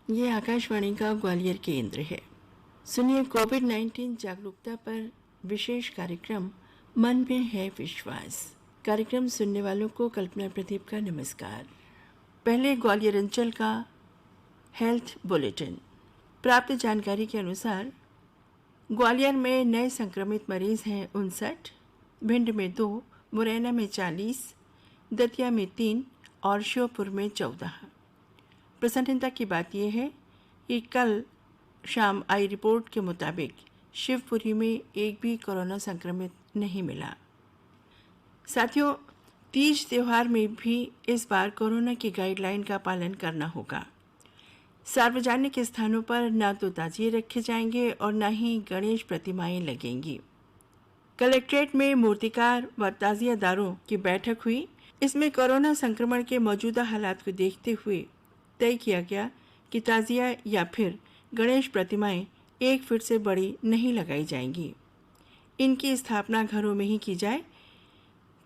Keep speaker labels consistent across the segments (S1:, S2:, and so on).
S1: ये आकाशवाणी का ग्वालियर केंद्र है। सुनिए कोविड-19 जागरूकता पर विशेष कार्यक्रम मन में है विश्वास। कार्यक्रम सुनने वालों को कल्पना प्रदीप का नमस्कार। पहले ग्वालियर अंचल का हेल्थ बुलेटिन। प्राप्त जानकारी के अनुसार ग्वालियर में नए संक्रमित मरीज हैं 59, भिंड में 2, मुरैना में 40, दतिया में 3 और श्योपुर में 14। प्रसन्नता की बात यह है कि कल शाम आई रिपोर्ट के मुताबिक शिवपुरी में एक भी कोरोना संक्रमित नहीं मिला। साथियों, तीज त्योहार में भी इस बार कोरोना की गाइडलाइन का पालन करना होगा। सार्वजनिक स्थानों पर न तो ताजिए रखे जाएंगे और न ही गणेश प्रतिमाएं लगेंगी। कलेक्ट्रेट में मूर्तिकार व ताजियादारों की बैठक हुई। इसमें कोरोना संक्रमण के मौजूदा हालात को देखते हुए तय किया गया कि ताजिया या फिर गणेश प्रतिमाएं 1 फीट से बड़ी नहीं लगाई जाएंगी। इनकी स्थापना घरों में ही की जाए।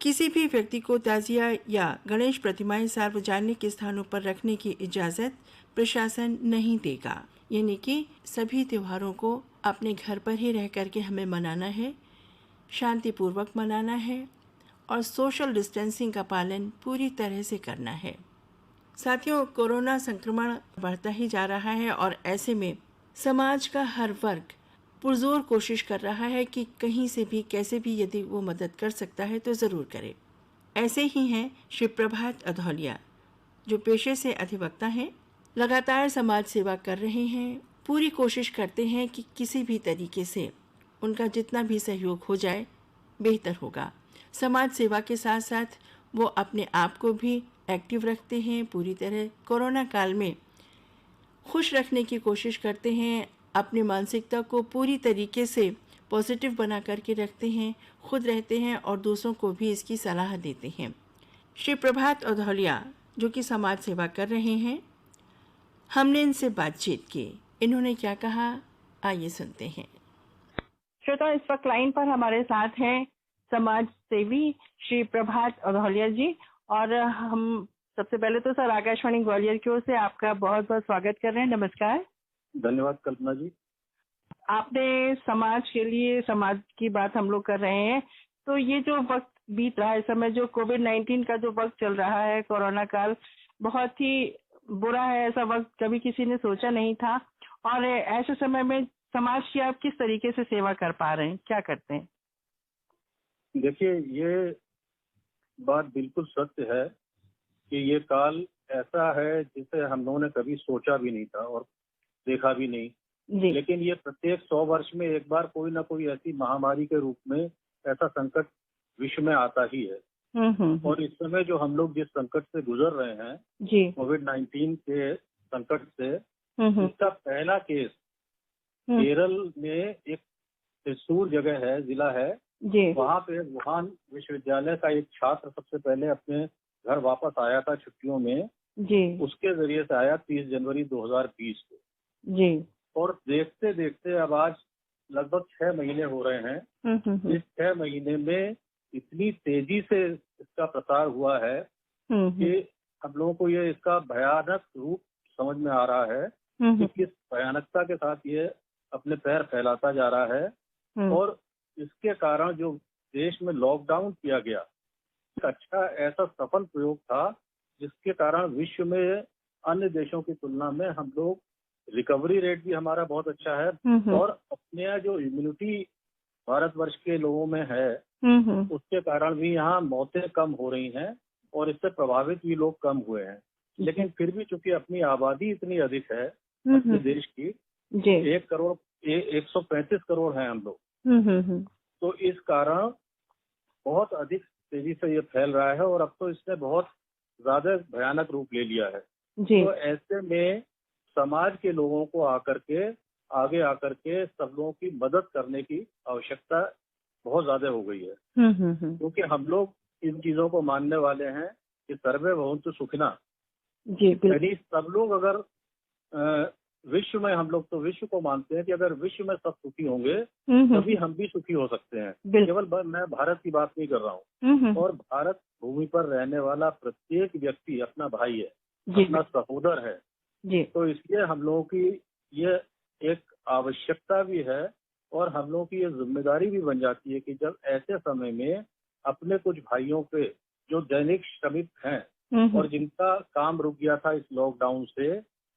S1: किसी भी व्यक्ति को ताजिया या गणेश प्रतिमाएं सार्वजनिक स्थानों पर रखने की इजाज़त प्रशासन नहीं देगा। यानी कि सभी त्योहारों को अपने घर पर ही रह करके हमें मनाना है, शांतिपूर्वक मनाना है और सोशल डिस्टेंसिंग का पालन पूरी तरह से करना है। साथियों, कोरोना संक्रमण बढ़ता ही जा रहा है और ऐसे में समाज का हर वर्ग पुरजोर कोशिश कर रहा है कि कहीं से भी कैसे भी यदि वो मदद कर सकता है तो ज़रूर करे। ऐसे ही हैं श्री प्रभात अधौलिया, जो पेशे से अधिवक्ता हैं, लगातार समाज सेवा कर रहे हैं। पूरी कोशिश करते हैं कि किसी भी तरीके से उनका जितना भी सहयोग हो जाए बेहतर होगा। समाज सेवा के साथ साथ वो अपने आप को भी एक्टिव रखते हैं। पूरी तरह कोरोना काल में खुश रखने की कोशिश करते हैं। अपनी मानसिकता को पूरी तरीके से पॉजिटिव बना करके रखते हैं, खुद रहते हैं और दूसरों को भी इसकी सलाह देते हैं। श्री प्रभात अधौलिया, जो कि समाज सेवा कर रहे हैं, हमने इनसे बातचीत की। इन्होंने क्या कहा, आइए सुनते हैं।
S2: श्रोता, इस वक्त लाइन पर हमारे साथ हैं समाज सेवी श्री प्रभात अधौलिया जी। और हम सबसे पहले तो सर आकाशवाणी ग्वालियर की ओर से आपका बहुत बहुत स्वागत कर रहे हैं। नमस्कार।
S3: धन्यवाद कल्पना जी।
S2: आपने समाज के लिए, समाज की बात हम लोग कर रहे हैं, तो ये जो वक्त बीत रहा है, इस समय जो कोविड-19 का जो वक्त चल रहा है, कोरोना काल बहुत ही बुरा है। ऐसा वक्त कभी किसी ने सोचा नहीं था। और ऐसे समय में समाज की आप किस तरीके से सेवा कर पा रहे हैं, क्या करते हैं?
S3: देखिए, ये बात बिल्कुल सत्य है कि ये काल ऐसा है जिसे हम लोगों ने कभी सोचा भी नहीं था और देखा भी नहीं
S2: जी।
S3: लेकिन ये प्रत्येक 100 वर्ष में एक बार कोई ना कोई ऐसी महामारी के रूप में ऐसा संकट विश्व में आता ही है। और इस समय जो हम लोग जिस संकट से गुजर रहे हैं
S2: जी,
S3: कोविड-19 के संकट से, इसका पहला केस केरल में एक त्रिशूर जगह है, जिला है
S2: जी,
S3: वहाँ पे वुहान विश्वविद्यालय का एक छात्र सबसे पहले अपने घर वापस आया था छुट्टियों में।
S2: जी,
S3: उसके जरिए से आया 30 जनवरी 2020 को।
S2: जी।
S3: और देखते देखते अब आज लगभग 6 महीने हो रहे हैं। इस 6 महीने में इतनी तेजी से इसका प्रसार हुआ है कि हम लोगों को ये इसका भयानक रूप समझ में आ रहा है कि किस भयानकता के साथ ये अपने पैर फैलाता जा रहा है। और इसके कारण जो देश में लॉकडाउन किया गया, एक अच्छा ऐसा सफल प्रयोग था जिसके कारण विश्व में अन्य देशों की तुलना में हम लोग रिकवरी रेट भी हमारा बहुत अच्छा है और अपने जो इम्यूनिटी भारतवर्ष के लोगों में है उसके कारण भी यहाँ मौतें कम हो रही हैं और इससे प्रभावित भी लोग कम हुए हैं। लेकिन फिर भी चूंकि अपनी आबादी इतनी अधिक है अपने देश की, 135 करोड़ हैं हम लोग, तो इस कारण बहुत अधिक तेजी से ये फैल रहा है और अब तो इसने बहुत ज्यादा भयानक रूप ले लिया है। तो ऐसे में समाज के लोगों को आगे आकर के सब लोगों की मदद करने की आवश्यकता बहुत ज्यादा हो गई है। क्योंकि हम लोग इन चीजों को मानने वाले हैं कि सर्वे भवन्तु सुखिनः। यानी सब लोग अगर विश्व में, हम लोग तो विश्व को मानते हैं कि अगर विश्व में सब सुखी होंगे तभी हम भी सुखी हो सकते हैं। केवल मैं भारत की बात नहीं कर रहा हूँ। और भारत भूमि पर रहने वाला प्रत्येक व्यक्ति अपना भाई है, अपना सहोदर है।
S2: जी।
S3: तो इसलिए हम लोगों की ये एक आवश्यकता भी है और हम लोगों की ये जिम्मेदारी भी बन जाती है कि जब ऐसे समय में अपने कुछ भाइयों पे जो दैनिक श्रमिक हैं और जिनका काम रुक गया था इस लॉकडाउन से,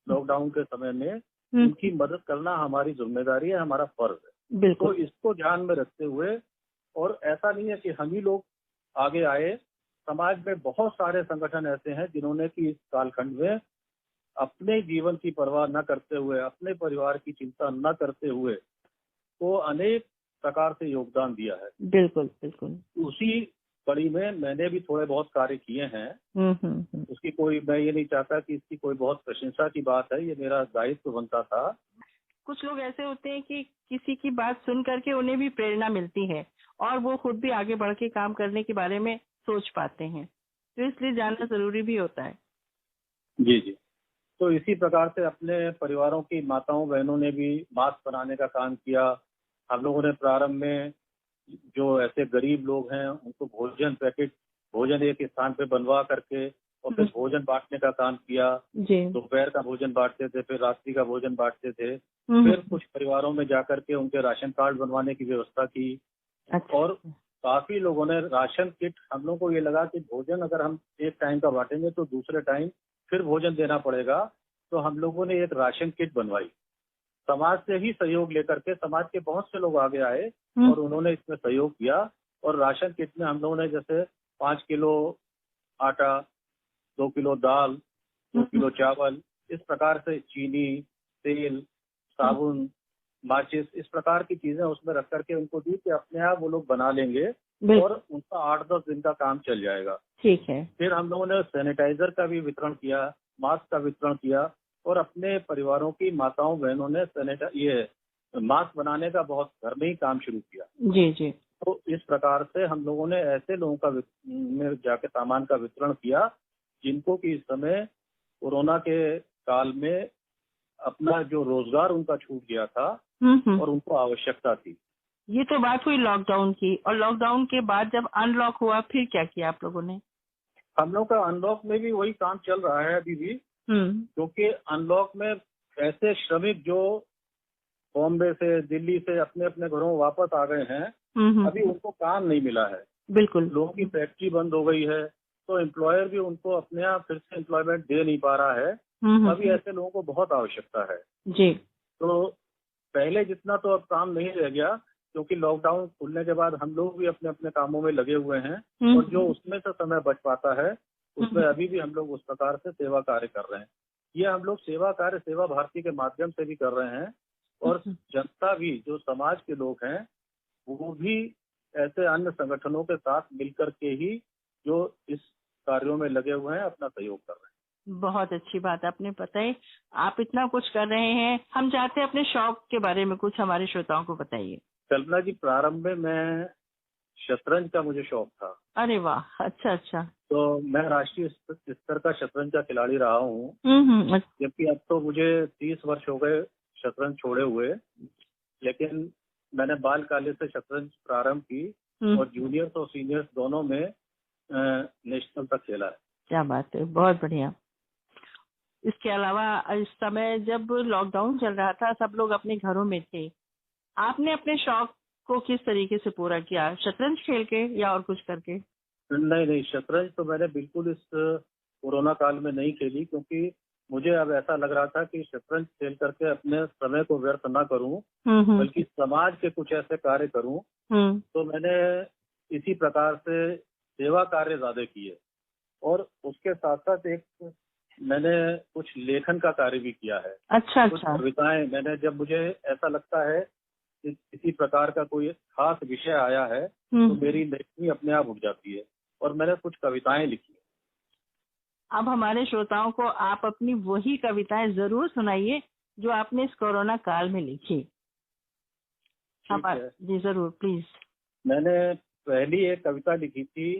S3: लॉकडाउन के समय में उनकी मदद करना हमारी जिम्मेदारी है, हमारा फर्ज है।
S2: बिल्कुल।
S3: तो इसको ध्यान में रखते हुए, और ऐसा नहीं है कि हम ही लोग आगे आए, समाज में बहुत सारे संगठन ऐसे हैं जिन्होंने कि इस कालखंड में अपने जीवन की परवाह न करते हुए, अपने परिवार की चिंता न करते हुए, तो अनेक प्रकार से योगदान दिया है।
S2: बिल्कुल बिल्कुल।
S3: उसी कड़ी में मैंने भी थोड़े बहुत कार्य किए हैं। उसकी कोई, मैं ये नहीं चाहता कि इसकी कोई बहुत प्रशंसा की बात है, ये मेरा दायित्व बनता था।
S2: कुछ लोग ऐसे होते हैं कि किसी की बात सुन करके उन्हें भी प्रेरणा मिलती है और वो खुद भी आगे बढ़ के काम करने के बारे में सोच पाते हैं, तो इसलिए जानना जरूरी भी होता है।
S3: जी जी। तो इसी प्रकार से अपने परिवारों की माताओं बहनों ने भी मास्क बनाने का काम किया। हम लोगों ने प्रारंभ में जो ऐसे गरीब लोग हैं उनको भोजन पैकेट, भोजन एक स्थान पे बनवा करके और फिर भोजन बांटने का काम किया। दोपहर का भोजन बांटते थे, फिर रात्रि का भोजन बांटते थे, फिर कुछ परिवारों में जाकर के उनके राशन कार्ड बनवाने की व्यवस्था की।
S2: अच्छा।
S3: और काफी लोगों ने राशन किट, हम लोग को ये लगा कि भोजन अगर हम एक टाइम का बांटेंगे तो दूसरे टाइम फिर भोजन देना पड़ेगा, तो हम लोगों ने एक राशन किट बनवाई। समाज से ही सहयोग लेकर के समाज के बहुत से लोग आगे आए और उन्होंने इसमें सहयोग किया। और राशन किट में हम लोगों ने जैसे 5 किलो आटा, 2 किलो दाल, 2 किलो चावल, इस प्रकार से चीनी, तेल, साबुन, माचिस, इस प्रकार की चीजें उसमें रख करके उनको दी कि अपने आप वो लोग बना लेंगे और उनका 8-10 दिन का काम चल जाएगा।
S2: ठीक है।
S3: फिर हम लोगों ने सैनिटाइजर का भी वितरण किया, मास्क का वितरण किया और अपने परिवारों की माताओं बहनों ने ये मास्क बनाने का बहुत घर में ही काम शुरू किया।
S2: जी जी।
S3: तो इस प्रकार से हम लोगों ने ऐसे लोगों का में जाके सामान का वितरण किया जिनको कि इस समय कोरोना के काल में अपना जो रोजगार उनका छूट गया था और उनको आवश्यकता थी।
S2: ये तो बात हुई लॉकडाउन की, और लॉकडाउन के बाद जब अनलॉक हुआ फिर क्या किया आप लोगों ने?
S3: हम लोग का अनलॉक में भी वही काम चल रहा है अभी भी, क्योंकि अनलॉक में ऐसे श्रमिक जो बॉम्बे से, दिल्ली से अपने अपने घरों में वापस आ गए हैं, अभी उनको काम नहीं मिला है।
S2: बिल्कुल।
S3: लोगों की फैक्ट्री बंद हो गई है, तो एम्प्लॉयर भी उनको अपने आप फिर से एम्प्लॉयमेंट दे नहीं पा रहा है। अभी ऐसे लोगों को बहुत आवश्यकता है।
S2: जी।
S3: तो पहले जितना तो अब काम नहीं रह गया, क्योंकि लॉकडाउन खुलने के बाद हम लोग भी अपने अपने कामों में लगे हुए हैं और जो उसमें से समय बच पाता है उसमें अभी भी हम लोग उस प्रकार से सेवा कार्य कर रहे हैं। ये हम लोग सेवा कार्य सेवा भारती के माध्यम से भी कर रहे हैं और जनता भी, जो समाज के लोग हैं, वो भी ऐसे अन्य संगठनों के साथ मिलकर के ही जो इस कार्यों में लगे हुए हैं अपना सहयोग कर रहे हैं।
S2: बहुत अच्छी बात आपने बताई। आप इतना कुछ कर रहे हैं, हम चाहते हैं अपने शौक के बारे में कुछ हमारे श्रोताओं को बताइए।
S3: कल्पना जी, प्रारंभ में मैं शतरंज का मुझे शौक था।
S2: अरे वाह, अच्छा अच्छा।
S3: तो मैं राष्ट्रीय स्तर का शतरंज का खिलाड़ी रहा हूँ, जबकि अब तो मुझे 30 वर्ष हो गए शतरंज छोड़े हुए, लेकिन मैंने बालकाल से शतरंज प्रारंभ की और जूनियर्स और सीनियर्स दोनों में नेशनल तक खेला है।
S2: क्या बात है, बहुत बढ़िया। इसके अलावा इस समय जब लॉकडाउन चल रहा था, सब लोग अपने घरों में थे, आपने अपने शौक को किस तरीके से पूरा किया? शतरंज खेल के या और कुछ करके?
S3: नहीं, शतरंज तो मैंने बिल्कुल इस कोरोना काल में नहीं खेली, क्योंकि मुझे अब ऐसा लग रहा था कि शतरंज खेल करके अपने समय को व्यर्थ ना करूं, बल्कि समाज के कुछ ऐसे कार्य करूं। तो मैंने इसी प्रकार से सेवा कार्य ज्यादा किए और उसके साथ साथ एक मैंने कुछ लेखन का कार्य भी किया है।
S2: अच्छा
S3: कुछ कविताएं मैंने, जब मुझे ऐसा लगता है कि किसी प्रकार का कोई खास विषय आया है तो मेरी लेखनी अपने आप उठ जाती है और मैंने कुछ कविताएं लिखी।
S2: अब हमारे श्रोताओं को आप अपनी वही कविताएं जरूर सुनाइए जो आपने इस कोरोना काल में लिखी। जी जरूर, प्लीज।
S3: मैंने पहली एक कविता लिखी थी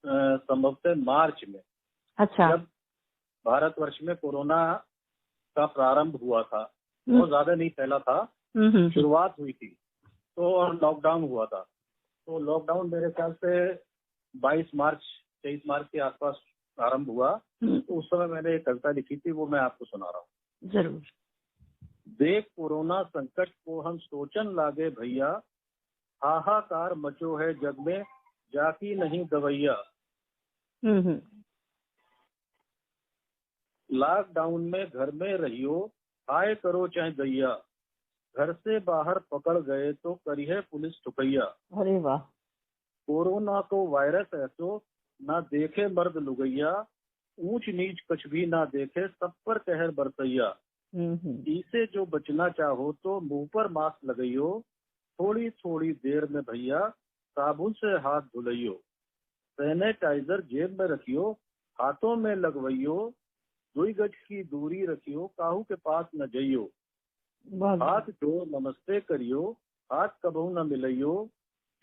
S3: संभवतः मार्च में।
S2: अच्छा।
S3: जब भारतवर्ष में कोरोना का प्रारंभ हुआ था, बहुत ज्यादा नहीं फैला था, शुरुआत हुई थी तो, और लॉकडाउन हुआ था। तो लॉकडाउन मेरे ख्याल से 22 मार्च 23 मार्च के आसपास आरंभ हुआ तो उस समय मैंने एक कविता लिखी थी, वो मैं आपको सुना रहा हूँ।
S2: जरूर।
S3: देख कोरोना संकट को हम सोचन लागे भैया, हाहाकार मचो है जग में जाकी नहीं दवैया। लॉकडाउन में घर में रहियो, हाय करो चाहे दैया, घर से बाहर पकड़ गए तो करिए पुलिस ठुकैया।
S2: अरे वाह।
S3: कोरोना को वायरस ऐसो ना देखे मर्द लुगैया, ऊंच नीच कुछ भी ना देखे सब पर कहर बरसैया। इसे जो बचना चाहो तो मुंह पर मास्क लगाइयो, थोड़ी थोड़ी देर में भैया साबुन से हाथ धुलैयो, सैनिटाइजर जेब में रखियो, हाथों में लगवैयो, 2 गज की दूरी रखियो, काहू के पास न जइयो, हाथ धो नमस्ते करियो, हाथ कबहू न मिलइयो,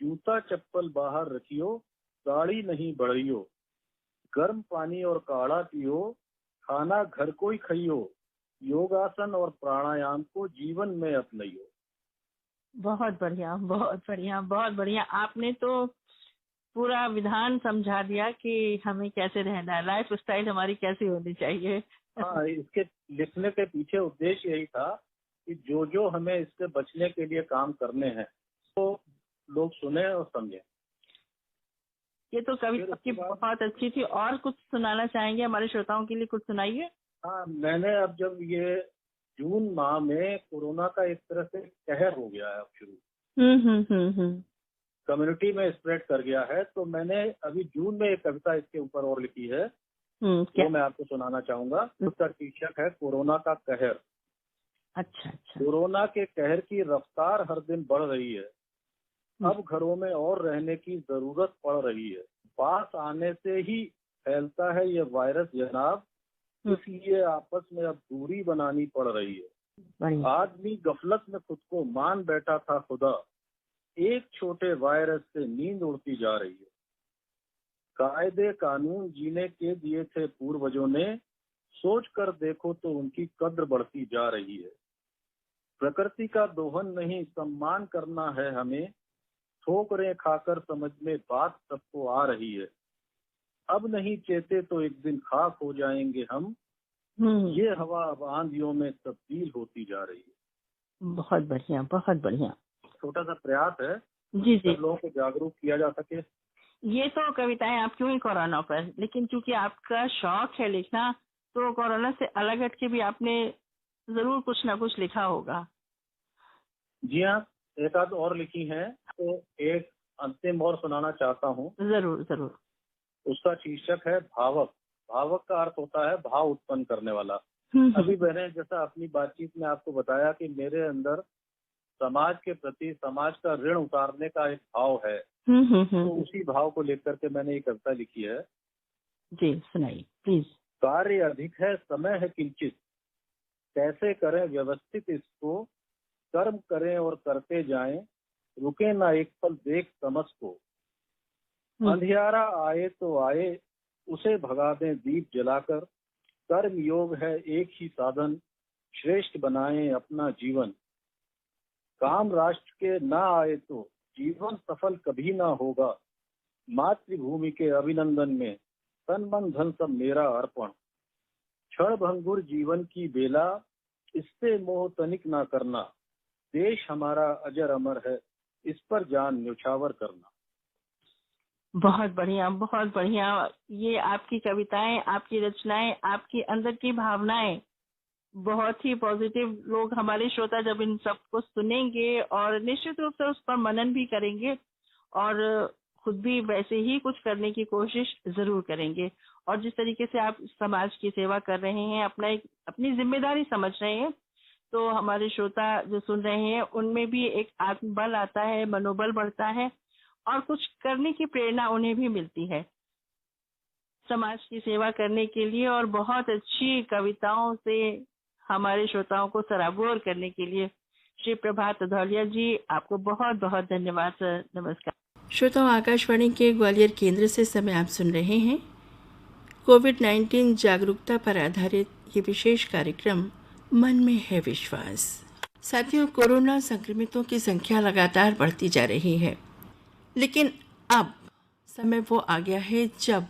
S3: जूता चप्पल बाहर रखियो, गाड़ी नहीं बढ़इयो, गर्म पानी और काढ़ा पियो, खाना घर को ही खाइयो, योगासन और प्राणायाम को जीवन में अपनाइयो।
S2: बहुत बढ़िया, बहुत बढ़िया, बहुत बढ़िया। आपने तो पूरा विधान समझा दिया कि हमें कैसे रहना है, लाइफ स्टाइल हमारी कैसी होनी चाहिए।
S3: हाँ, इसके लिखने के पीछे उद्देश्य यही था कि जो जो हमें इससे बचने के लिए काम करने हैं तो लोग सुने और समझें।
S2: ये तो कविता आपकी बहुत अच्छी थी। और कुछ सुनाना चाहेंगे हमारे श्रोताओं के लिए? कुछ सुनाइए।
S3: हाँ, मैंने अब जब ये जून माह में कोरोना का एक तरह से कहर हो गया है अब शुरू, कम्युनिटी में स्प्रेड कर गया है, तो मैंने अभी जून में एक कविता इसके ऊपर और लिखी है, वो मैं आपको सुनाना चाहूंगा। उसका शीर्षक है कोरोना का कहर।
S2: अच्छा।
S3: कोरोना के कहर की रफ्तार हर दिन बढ़ रही है, अब घरों में और रहने की जरूरत पड़ रही है, पास आने से ही फैलता है ये वायरस जनाब, इसलिए आपस में अब दूरी बनानी पड़ रही है। आदमी गफलत में खुद को मान बैठा था खुदा, एक छोटे वायरस से नींद उड़ती जा रही है। कायदे कानून जीने के दिए थे पूर्वजों ने, सोच कर देखो तो उनकी कद्र बढ़ती जा रही है। प्रकृति का दोहन नहीं सम्मान करना है हमें, ठोकरें खाकर समझ में बात सबको आ रही है। अब नहीं चेते तो एक दिन खाक हो जाएंगे हम, ये हवा अब आंधियों में तब्दील होती जा रही है।
S2: बहुत बढ़िया, बहुत बढ़िया।
S3: छोटा सा प्रयास है
S2: जी,
S3: लोगों को जागरूक किया जा सके।
S2: ये तो कविताएं आप क्यों ही कोरोना पर, लेकिन चूंकि आपका शौक है लिखना, तो कोरोना से अलग हट के भी आपने जरूर कुछ ना कुछ लिखा होगा।
S3: जी हाँ, एक आध और लिखी है, तो एक अंतिम और सुनाना चाहता हूँ।
S2: जरूर जरूर।
S3: उसका शीर्षक है भावक। भावक का अर्थ होता है भाव उत्पन्न करने वाला। अभी मैंने जैसा अपनी बातचीत में आपको बताया कि मेरे अंदर समाज के प्रति, समाज का ऋण उतारने का एक भाव है, तो उसी भाव को लेकर के मैंने ये कविता लिखी है।
S2: जी सुनाइए प्लीज।
S3: कार्य अधिक है, समय है किंचित, कैसे करें व्यवस्थित इसको, कर्म करें और करते जाएं, रुके ना एक पल देख समझ को, अंधियारा आए तो आए उसे भगा दें दीप जलाकर, कर्म योग है एक ही साधन, श्रेष्ठ बनाएं अपना जीवन, काम राष्ट्र के ना आए तो जीवन सफल कभी ना होगा, मातृभूमि के अभिनंदन में तन मन धन सब मेरा अर्पण, क्षण भंगुर जीवन की बेला इससे मोह तनिक ना करना, देश हमारा अजर अमर है इस पर जान न्यौछावर करना।
S2: बहुत बढ़िया, बहुत बढ़िया। ये आपकी कविताएं, आपकी रचनाएं, आपकी अंदर की भावनाएं बहुत ही पॉजिटिव। लोग, हमारे श्रोता जब इन सब को सुनेंगे और निश्चित रूप से उस पर मनन भी करेंगे और खुद भी वैसे ही कुछ करने की कोशिश जरूर करेंगे। और जिस तरीके से आप समाज की सेवा कर रहे हैं, अपनी जिम्मेदारी समझ रहे हैं, तो हमारे श्रोता जो सुन रहे हैं उनमें भी एक आत्मबल आता है, मनोबल बढ़ता है और कुछ करने की प्रेरणा उन्हें भी मिलती है समाज की सेवा करने के लिए। और बहुत अच्छी कविताओं से हमारे श्रोताओं को सराबोर करने के लिए श्री प्रभात धौलिया जी, आपको बहुत बहुत धन्यवाद सर। नमस्कार।
S1: श्रोताओं, आकाशवाणी के ग्वालियर केंद्र से समय आप सुन रहे हैं कोविड-19 जागरूकता पर आधारित ये विशेष कार्यक्रम मन में है विश्वास। साथियों, कोरोना संक्रमितों की संख्या लगातार बढ़ती जा रही है, लेकिन अब समय वो आ गया है जब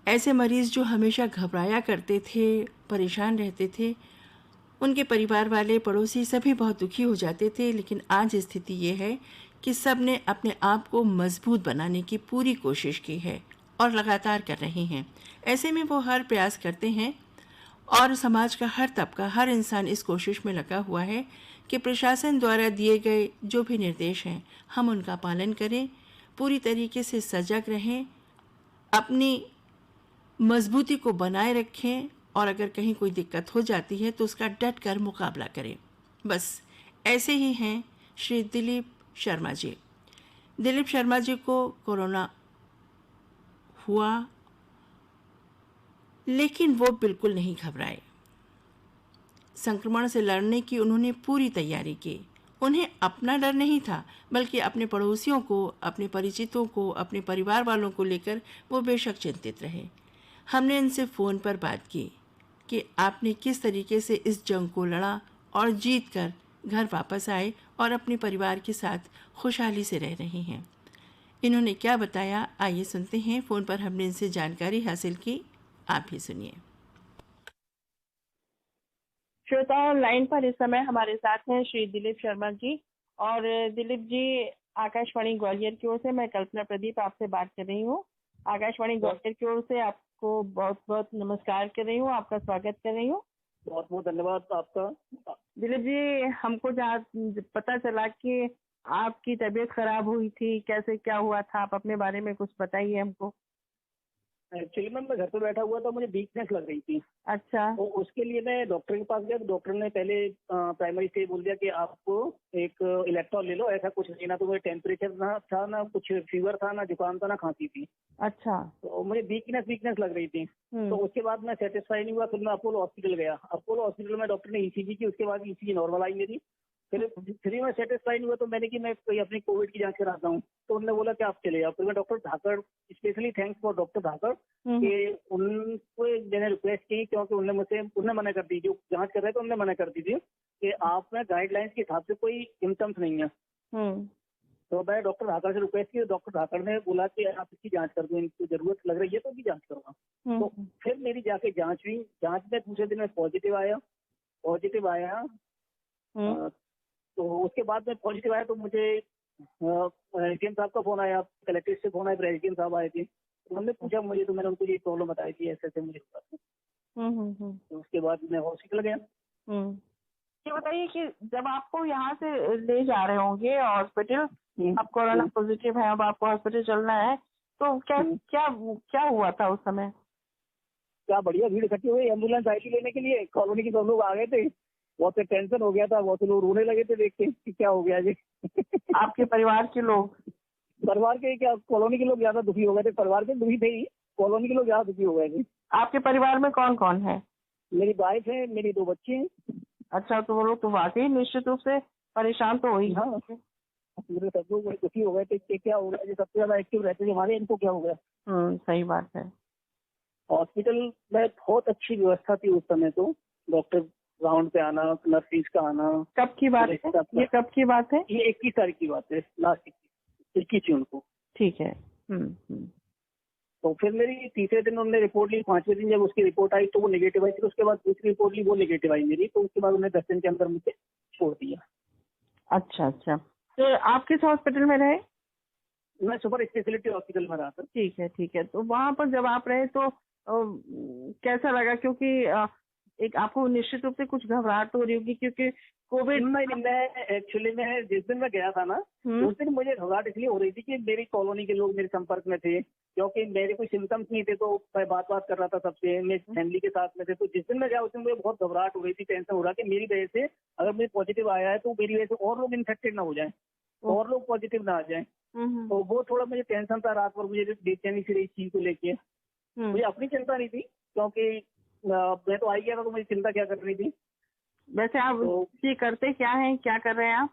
S1: ऐसे मरीज जो हमेशा घबराया करते थे, परेशान रहते थे, उनके परिवार वाले, पड़ोसी सभी बहुत दुखी हो जाते थे। लेकिन आज स्थिति ये है कि सब ने अपने आप को मजबूत बनाने की पूरी कोशिश की है और लगातार कर रहे हैं। ऐसे में वो हर प्रयास करते हैं और समाज का हर तबका, हर इंसान इस कोशिश में लगा हुआ है कि प्रशासन द्वारा दिए गए जो भी निर्देश हैं हम उनका पालन करें, पूरी तरीके से सजग रहें, अपनी मजबूती को बनाए रखें और अगर कहीं कोई दिक्कत हो जाती है तो उसका डट कर मुकाबला करें। बस ऐसे ही हैं श्री दिलीप शर्मा जी। दिलीप शर्मा जी को कोरोना हुआ लेकिन वो बिल्कुल नहीं घबराए। संक्रमण से लड़ने की उन्होंने पूरी तैयारी की। उन्हें अपना डर नहीं था बल्कि अपने पड़ोसियों को, अपने परिचितों को, अपने परिवार वालों को लेकर वो बेशक चिंतित रहे। हमने इनसे फ़ोन पर बात की कि आपने किस तरीके से इस जंग को लड़ा और जीत कर घर वापस आए और अपने परिवार के साथ खुशहाली से रह रहे हैं। इन्होंने क्या बताया, आइए सुनते हैं। फ़ोन पर हमने इनसे जानकारी हासिल की, आप भी सुनिए।
S2: श्रोताओं, लाइन पर इस समय हमारे साथ हैं श्री दिलीप शर्मा जी। और दिलीप जी, आकाशवाणी ग्वालियर की ओर से मैं कल्पना प्रदीप आपसे बात कर रही हूँ। आकाशवाणी ग्वालियर की ओर से आपको बहुत बहुत नमस्कार कर रही हूँ, आपका स्वागत कर रही हूँ।
S3: बहुत बहुत धन्यवाद आपका।
S2: दिलीप जी, हमको जहाँ पता चला कि आपकी तबीयत खराब हुई थी, कैसे क्या हुआ था, आप अपने बारे में कुछ बताइए हमको।
S3: एक्चुअली मैम मैं घर पे बैठा हुआ था, मुझे वीकनेस लग रही थी।
S2: अच्छा।
S3: तो उसके लिए मैं डॉक्टर के पास गया तो डॉक्टर ने पहले प्राइमरी स्टेज बोल दिया कि आपको एक इलेक्ट्रॉल ले लो, ऐसा कुछ नहीं। ना तो मुझे टेम्परेचर था, ना कुछ फीवर था, ना जुकाम था, ना खांसी थी।
S2: अच्छा।
S3: तो मुझे वीकनेस लग रही थी। तो उसके बाद मैं सेटिस्फाई नहीं हुआ, फिर मैं अपोलो हॉस्पिटल गया। अपोलो हॉस्पिटल में डॉक्टर ने ईसीजी की, उसके बाद ईसीजी नॉर्मल आई मेरी। फिर मैं सेटिस्फाई नहीं हुआ तो मैंने कि मैं कोई अपनी कोविड की जांच कराता हूँ। तो उन्होंने बोला कि आप चले जाओ। फिर मैं doctor Dhakad, specially thanks for doctor Dhakad कि उनको मैंने रिक्वेस्ट की, क्योंकि उन्होंने मना कर दी, जो जांच कर रहे थे उन्होंने मना कर दी थी कि आप में गाइडलाइंस के हिसाब से कोई सिम्टम्स नहीं है। तो मैं डॉक्टर धाकड़ से रिक्वेस्ट की, डॉक्टर धाकड़ ने बोला कि आप इसकी जांच कर दो, इनको जरूरत लग रही है तो भी जांच करूंगा। तो फिर मेरी जाके जांच हुई। जांच में दूसरे दिन में पॉजिटिव आया। तो उसके बाद में पॉजिटिव आया तो मुझे एसडीएम साहब का फोन आया, कलेक्ट्रेट से फोन आया, फिर एसडीएम साहब आए थे। उन्होंने पूछा मुझे, तो मैंने उनको ये प्रॉब्लम बताई थी, ऐसे मुझे हुआ। तो उसके बाद मैं हॉस्पिटल गया।
S2: ये बताइए कि जब आपको यहाँ से ले जा रहे होंगे हॉस्पिटल, अब कोरोना पॉजिटिव है, अब आपको हॉस्पिटल चलना है, तो क्या हुआ था उस समय?
S3: क्या बढ़िया भीड़ इकट्ठी हुई, एम्बुलेंस आई थी लेने के लिए। कॉलोनी के सब लोग आ गए थे, बहुत टेंशन हो गया था, बहुत लोग रोने लगे थे देख के कि क्या हो गया जी।
S2: आपके परिवार के लोग?
S3: परिवार के क्या, कॉलोनी के लोग ज्यादा दुखी हो गए थे। परिवार के दुखी थे ही, कॉलोनी के लोग ज्यादा दुखी हो गए थे।
S2: आपके परिवार में कौन कौन है?
S3: मेरी वाइफ है, मेरी 2 बच्चे हैं।
S2: अच्छा, तो वो लोग तो वाकई निश्चित रूप से परेशान तो हो ही।
S3: हाँ, मेरे सब लोग बड़े दुखी हो गए थे कि क्या हो गया, जो सबसे ज्यादा एक्टिव रहते थे हमारे, इनको क्या हो गया।
S2: सही बात है।
S3: हॉस्पिटल में बहुत अच्छी व्यवस्था थी उस समय। तो डॉक्टर राउंड पे आना, नर्सिस का आना।
S2: कब की बात है ये? कब की बात है
S3: ये? 21 तारीख की बात है, लास्ट 21 जून को।
S2: ठीक है।
S3: तो फिर मेरी तीसरे दिन उन्होंने रिपोर्ट ली। 5वें दिन जब उसकी रिपोर्ट आई तो वो नेगेटिव आई थी। उसके बाद दूसरी रिपोर्ट ली, वो नेगेटिव आई मेरी। तो उसके बाद उन्होंने 10 दिन के अंदर मुझे छोड़ दिया।
S2: अच्छा। तो आप किस हॉस्पिटल में रहे?
S3: मैं सुपर स्पेशलिटी हॉस्पिटल में रहा था।
S2: ठीक है। तो वहाँ पर जब आप रहे तो कैसा लगा? क्योंकि एक आपको निश्चित रूप से कुछ घबराहट हो रही होगी, क्योंकि कोविड।
S3: मैं एक्चुअली में जिस दिन मैं गया था ना, उस दिन मुझे घबराहट इसलिए हो रही थी कि मेरी कॉलोनी के लोग मेरे संपर्क में थे, क्योंकि मेरे कोई सिम्टम्स नहीं थे। तो मैं बात कर रहा था सबसे, मेरी फैमिली के साथ में थे। तो जिस दिन मैं गया उस दिन मुझे बहुत घबराहट हो रही थी, टेंशन हो रहा कि मेरी वजह से अगर मुझे पॉजिटिव आया है तो मेरी वजह से और लोग इन्फेक्टेड ना हो जाए, और लोग पॉजिटिव ना आ जाए। तो वो थोड़ा मुझे टेंशन था। रात भर मुझे बेचैनी सी रही इस चीज को लेके। मुझे अपनी चिंता नहीं थी, क्योंकि मैं तो आ गया था, तो मुझे चिंता क्या कर रही थी।
S2: वैसे आप ये करते क्या हैं, क्या कर रहे हैं आप?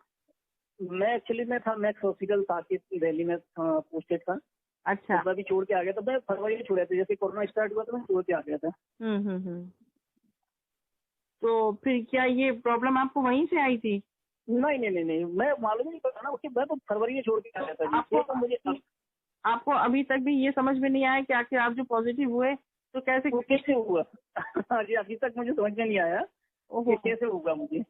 S3: मैं एक्चुअली मैं था मैक्स हॉस्पिटल साकेत दिल्ली में पोस्टेड था।
S2: अच्छा।
S3: तो मैं भी छोड़ के आ गया था। मैं फरवरी में छोड़ा था, जैसे कोरोना स्टार्ट हुआ तो मैं छोड़ के आ गया था।
S2: तो फिर क्या ये प्रॉब्लम आपको वहीं से आई थी?
S3: नहीं, मैं मालूम नहीं पड़ा ना उसके बाद। तो फरवरी में छोड़ के आ गया था।
S2: आपको
S3: तो मुझे
S2: आपको अभी तक भी ये समझ में नहीं आया कि आखिर आप जो पॉजिटिव हुए तो
S3: कैसे हुआ? हाँ जी, अभी तक मुझे समझ में नहीं आया कि कैसे होगा मुझे।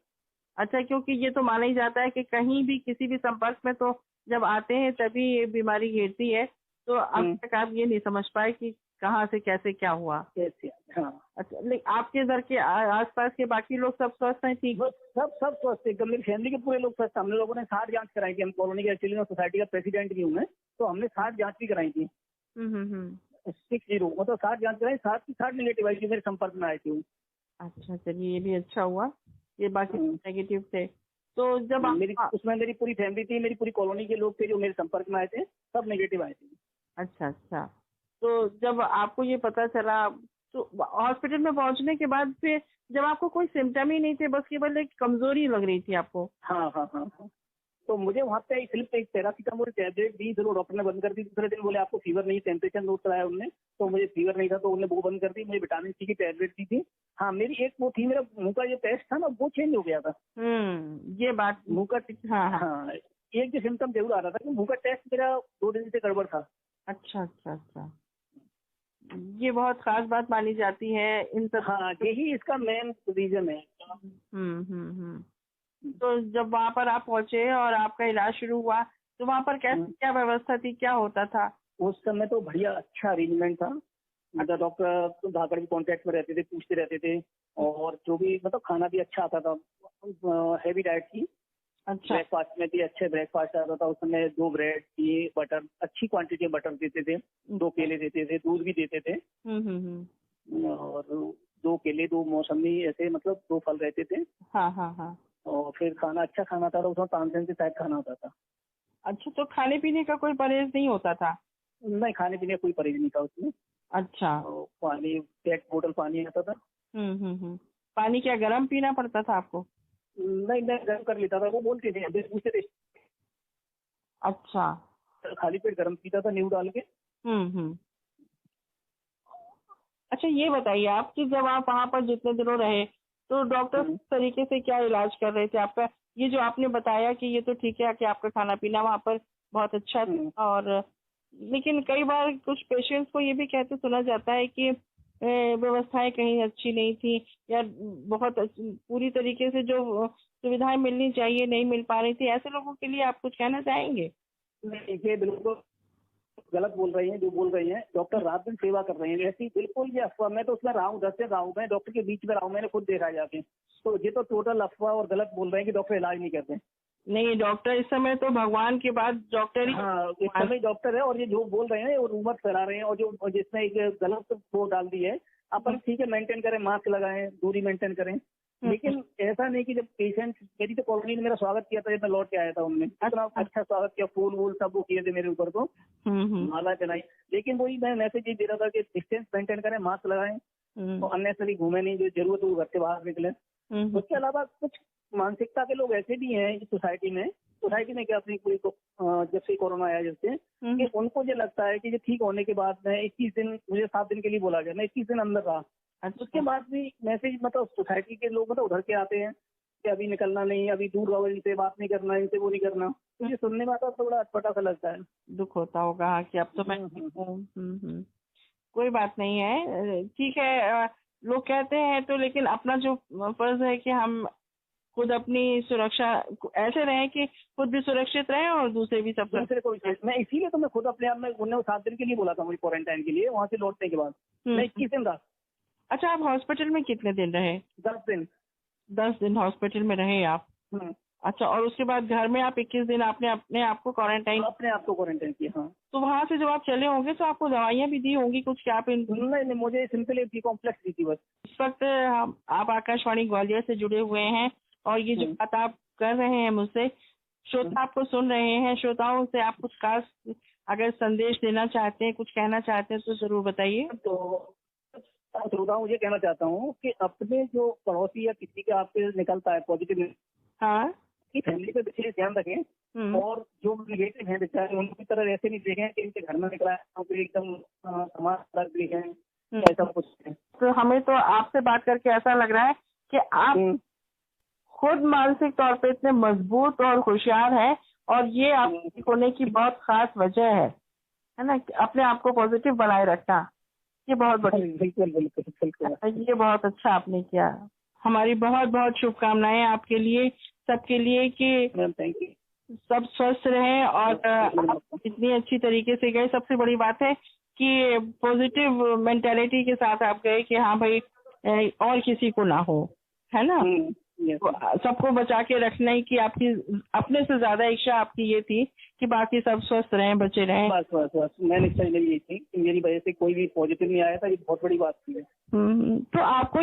S2: अच्छा, क्योंकि ये तो माना ही जाता है कि कहीं भी किसी भी संपर्क में तो जब आते हैं तभी ये बीमारी घेरती है, तो अब तक आप ये नहीं समझ पाए कि कहाँ से कैसे क्या हुआ।
S3: कैसे? हाँ।
S2: अच्छा, लेकिन आपके घर के आसपास के बाकी लोग सब स्वस्थ हैं? ठीक,
S3: सब स्वस्थ एकदम। मेरी फैमिली के पूरे लोग स्वस्थ। हम लोगों ने 60 जांच कराई थी। हम कॉलोनी के एक्चुअली में सोसाइटी का प्रेसिडेंट भी हूँ मैं, तो हमने 60 जांच भी कराई थी। 60 मतलब 60 जांच कराई, 60 की 60 नेगेटिव आई थी, मेरे संपर्क में आए थे।
S2: अच्छा, चलिए ये भी अच्छा हुआ, ये बाकी नेगेटिव थे। तो जब
S3: उसमें मेरी पूरी फैमिली थी, मेरी पूरी कॉलोनी के लोग थे जो मेरे संपर्क में आए थे, सब नेगेटिव आए थे।
S2: अच्छा, तो जब आपको ये पता चला तो हॉस्पिटल में पहुंचने के बाद फिर जब आपको कोई सिम्टम ही नहीं थे, बस केवल एक कमजोरी लग रही थी आपको?
S3: हाँ। तो मुझे वहाँ पे सिर्फ एक पैरासीटामोल टैबलेट दी, फिर वो डॉक्टर ने बंद कर दी। दूसरे दिन बोले आपको फीवर नहीं, टेम्परेचर नोट कराया उन्होंने, तो मुझे फीवर नहीं था तो उन्होंने वो बंद कर दी। मुझे विटामिन सी की टैबलेट दी थी। हाँ, मेरी एक वो थी, मेरा मुंह का जो टेस्ट था ना वो चेंज हो गया था।
S2: ये बात
S3: मुंह का, हाँ, एक जो सिम्टम जरूर आ रहा था कि मुंह का टेस्ट मेरा 2 दिन से गड़बड़ था।
S2: अच्छा, ये बहुत खास बात मानी जाती है इन सब।
S3: हाँ, यही इसका मेन रीजन है।
S2: तो जब वहाँ पर आप पहुंचे और आपका इलाज शुरू हुआ तो वहाँ पर कैसे क्या व्यवस्था थी, क्या होता था?
S3: उस समय तो बढ़िया अच्छा अरेंजमेंट था। मतलब डॉक्टर तो जाकर भी कांटेक्ट में रहते थे, पूछते रहते थे, और जो भी मतलब खाना भी अच्छा आता था, हैवी डाइट थी।
S2: अच्छा,
S3: ब्रेकफास्ट में भी अच्छे ब्रेकफास्ट आता था। उस समय 2 ब्रेड दिए, बटर अच्छी क्वांटिटी में बटर देते थे, 2 केले देते थे, दूध भी देते थे, और 2 केले 2 मौसमी, ऐसे मतलब 2 फल रहते थे।
S2: हाँ।
S3: और फिर खाना अच्छा खाना था, उसमें तानसेन से शायद खाना होता था।
S2: अच्छा, तो खाने पीने का कोई परहेज नहीं होता था?
S3: नहीं, खाने पीने का कोई परहेज नहीं था उसमें।
S2: अच्छा,
S3: पानी, पेट बोतल पानी आता था।
S2: पानी क्या गर्म पीना पड़ता था आपको?
S3: नहीं, मैं गर्म कर लेता था, वो बोलते थे, अभी पूछते थे।
S2: अच्छा,
S3: खाली पेट गर्म पीता था नींबू डाल के।
S2: अच्छा, ये बताइए आप कि जब आप वहाँ पर जितने दिनों रहे तो डॉक्टर किस तरीके से क्या इलाज कर रहे थे आपका? ये जो आपने बताया कि ये तो ठीक है कि आपका खाना पीना वहाँ पर बहुत अच्छा था, और लेकिन कई बार कुछ पेशेंट्स को ये भी कहते सुना जाता है कि व्यवस्थाएं कहीं अच्छी नहीं थी, या बहुत पूरी तरीके से जो सुविधाएं मिलनी चाहिए नहीं मिल पा रही थी। ऐसे लोगों के लिए आप कुछ कहना चाहेंगे?
S3: नहीं, ये बिल्कुल गलत बोल रही हैं जो बोल रही हैं। डॉक्टर रात दिन सेवा कर रहे हैं, ऐसी बिल्कुल ये अफवाह। मैं तो उसमें रहा हूँ, 10 दिन रहा हूँ, मैं डॉक्टर के बीच में रहा हूँ, मैंने खुद देखा जाके। तो ये तो टोटल अफवाह और गलत बोल रहे हैं कि डॉक्टर इलाज नहीं करते।
S2: नहीं, डॉक्टर इस समय तो भगवान के बाद डॉक्टर ही,
S3: हाँ, इस समय डॉक्टर है। और ये जो बोल रहे हैं वो रूमर फैला रहे हैं, और जो जिसने एक गलत वो डाल दी है। अपन ठीक है, मेंटेन करें, मास्क लगाएं, दूरी मेंटेन करें, लेकिन ऐसा नहीं कि जब पेशेंट, मेरी तो कॉलोनी ने मेरा स्वागत किया था जब मैं लौट के आया था, उनने इतना अच्छा स्वागत किया, फूल वूल सब वो किए थे मेरे ऊपर को, माला पहनाई। लेकिन वही मैं मैसेज ये दे रहा था कि डिस्टेंस मेंटेन करें, मास्क लगाएं, और अननेसेसरी घूमे नहीं, जो जरूरत हो घर से बाहर निकले। उसके अलावा कुछ मानसिकता के लोग ऐसे भी हैं सोसाइटी में क्या अपनी पूरी जब से कोरोना आया, जब से कि उनको ये लगता है कि ये ठीक होने के बाद में 21 दिन, मुझे 7 दिन के लिए बोला गया, मैं 21 दिन अंदर रहा। उसके बाद भी मैसेज मतलब सोसाइटी के लोग मतलब उधर के आते हैं कि अभी निकलना नहीं, अभी दूर रहो, इनसे बात नहीं करना, इनसे वो नहीं करना। तो ये सुनने में आता तो बड़ा अटपटा सा लगता है,
S2: दुख होता होगा कि अब तो मैं कोई बात नहीं है, ठीक है। लोग कहते हैं तो, लेकिन अपना जो फर्ज है कि हम खुद अपनी सुरक्षा ऐसे रहें कि खुद भी सुरक्षित रहें और दूसरे भी सब।
S3: दूसरे को मैं इसीलिए तो मैं खुद अपने आप में, उन्होंने 7 दिन के लिए बोला था मुझे क्वारंटाइन के लिए, वहाँ से लौटने के बाद मैं 21 दिन रहा।
S2: अच्छा, आप हॉस्पिटल में कितने दिन रहे?
S3: 10 दिन।
S2: 10 दिन हॉस्पिटल में रहे आप? अच्छा, और उसके बाद घर में आप 21 दिन आपने अपने आप को क्वारंटाइन
S3: किया। हाँ,
S2: तो वहाँ से जब आप चले होंगे तो आपको दवाइयाँ भी दी होंगी कुछ, क्या आप
S3: नहीं, मुझे सिंपल एक कॉम्प्लेक्स दी थी बस।
S2: इस वक्त आप आकाशवाणी ग्वालियर से जुड़े हुए हैं, और ये जो बात आप कर रहे हैं मुझसे, श्रोता आपको सुन रहे हैं। श्रोताओं से आप कुछ खास अगर संदेश देना चाहते हैं, कुछ कहना चाहते हैं तो जरूर बताइए।
S3: तो श्रोताओं मुझे कहना चाहता हूँ कि अपने जो पड़ोसी या किसी के आपके निकलता है पॉजिटिव,
S2: हाँ,
S3: की फैमिली पे विशेष ध्यान रखें, और जो नेगेटिव है बेचारे उनकी तरह ऐसे नहीं देखें कि इनके घर में निकला है एकदम समाज देखें, ऐसा कुछ है।
S2: तो हमें तो आपसे बात करके ऐसा लग रहा है कि आप खुद मानसिक तौर पे इतने मजबूत और होशियार हैं, और ये आप होने की बहुत खास वजह है। है ना, अपने आप को पॉजिटिव बनाए रखना, ये बहुत बड़ी,
S3: बिल्कुल बिल्कुल बिल्कुल,
S2: ये बहुत अच्छा आपने किया। हमारी बहुत बहुत शुभकामनाएं आपके लिए, सबके लिए, कि
S3: थैंक यू।
S2: सब स्वस्थ रहें और आप इतनी अच्छी तरीके से गए। सबसे बड़ी बात है कि पॉजिटिव मेंटालिटी के साथ आप गए कि हाँ भाई और किसी को ना हो, है ना। तो सबको बचा के रखना ही, कि आपकी अपने से ज्यादा इच्छा आपकी ये थी कि बाकी सब स्वस्थ रहें, बचे रहें।
S3: बस बस बस, मैंने इच्छा यही थी कि मेरी वजह से कोई भी पॉजिटिव नहीं आया था, ये बहुत बड़ी बात थी।
S2: तो आपको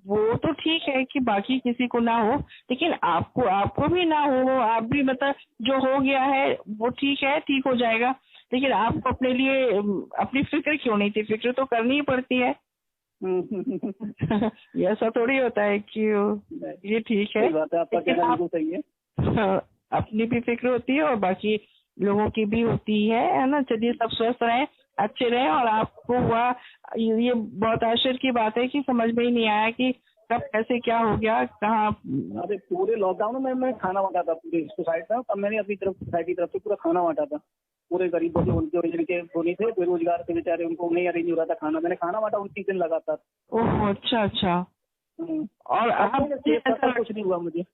S2: वो तो ठीक है कि बाकी किसी को ना हो, लेकिन आपको भी ना हो, आप भी मतलब जो हो गया है वो ठीक है, ठीक हो जाएगा, लेकिन आपको अपने लिए अपनी फिक्र क्यों नहीं थी? फिक्र तो करनी ही पड़ती है। ये ऐसा थोड़ी होता है कि ये ठीक है,
S3: बात है, आपका कहना बिल्कुल सही है।
S2: अपनी भी फिक्र होती है और बाकी लोगों की भी होती है ना। चलिए, सब स्वस्थ रहें, अच्छे रहें। और आपको हुआ ये बहुत आश्चर्य की बात है कि समझ में ही नहीं आया कि कब कैसे क्या हो गया, कहाँ।
S3: अरे पूरे लॉकडाउन में मैं खाना बांटा था पूरी सोसाइटी में। अब मैंने अपनी तरफ सोसाइटी की तरफ से पूरा खाना बांटा था पूरे गरीबों को, उनके जिनके वो नहीं थे, बेरोजगार थे बेचारे, उनको नहीं अरेंज हो रहा था खाना, मैंने खाना बांटा 29 दिन लगातार।
S2: ओह, अच्छा अच्छा। और आप
S3: कुछ नहीं हुआ मुझे।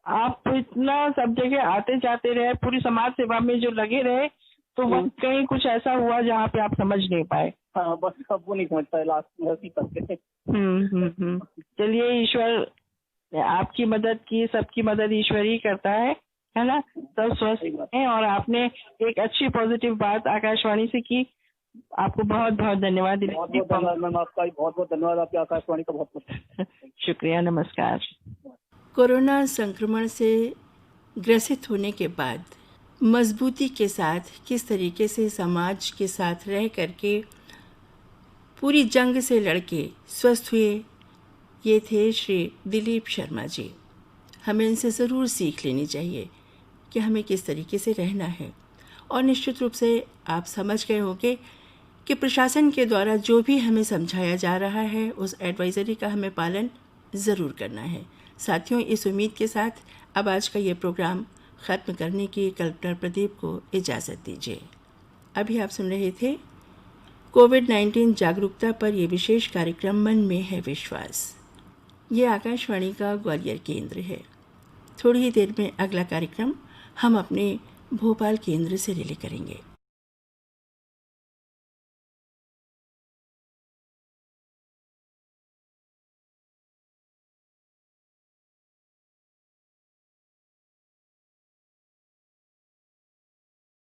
S2: आप इतना सब जगह आते जाते रहे, पूरी समाज सेवा में जो लगे रहे, तो वक्त कहीं कुछ ऐसा हुआ जहाँ पे आप समझ नहीं पाए?
S3: हाँ, बस अब वो नहीं समझ पाए लास्ट में ऐसी करके।
S2: चलिए, ईश्वर आपकी मदद की, सबकी मदद ईश्वर ही करता है ना। सब स्वस्थ हैं और आपने एक अच्छी पॉजिटिव बात आकाशवाणी से की। आपको बहुत बहुत धन्यवाद।
S3: बहुत बहुत धन्यवाद मैम, आपका बहुत बहुत धन्यवाद, आपकी आकाशवाणी का बहुत बहुत
S2: शुक्रिया। नमस्कार।
S1: कोरोना संक्रमण से ग्रसित होने के बाद मजबूती के साथ किस तरीके से समाज के साथ रह करके पूरी जंग से लड़के स्वस्थ हुए, ये थे श्री दिलीप शर्मा जी। हमें इनसे ज़रूर सीख लेनी चाहिए कि हमें किस तरीके से रहना है। और निश्चित रूप से आप समझ गए होंगे कि प्रशासन के द्वारा जो भी हमें समझाया जा रहा है उस एडवाइजरी का हमें पालन ज़रूर करना है। साथियों, इस उम्मीद के साथ अब आज का ये प्रोग्राम ख़त्म करने की कल्पना प्रदीप को इजाज़त दीजिए। अभी आप सुन रहे थे कोविड-19 जागरूकता पर यह विशेष कार्यक्रम मन में है विश्वास। ये आकाशवाणी का ग्वालियर केंद्र है। थोड़ी ही देर में अगला कार्यक्रम हम अपने भोपाल केंद्र से रिले करेंगे।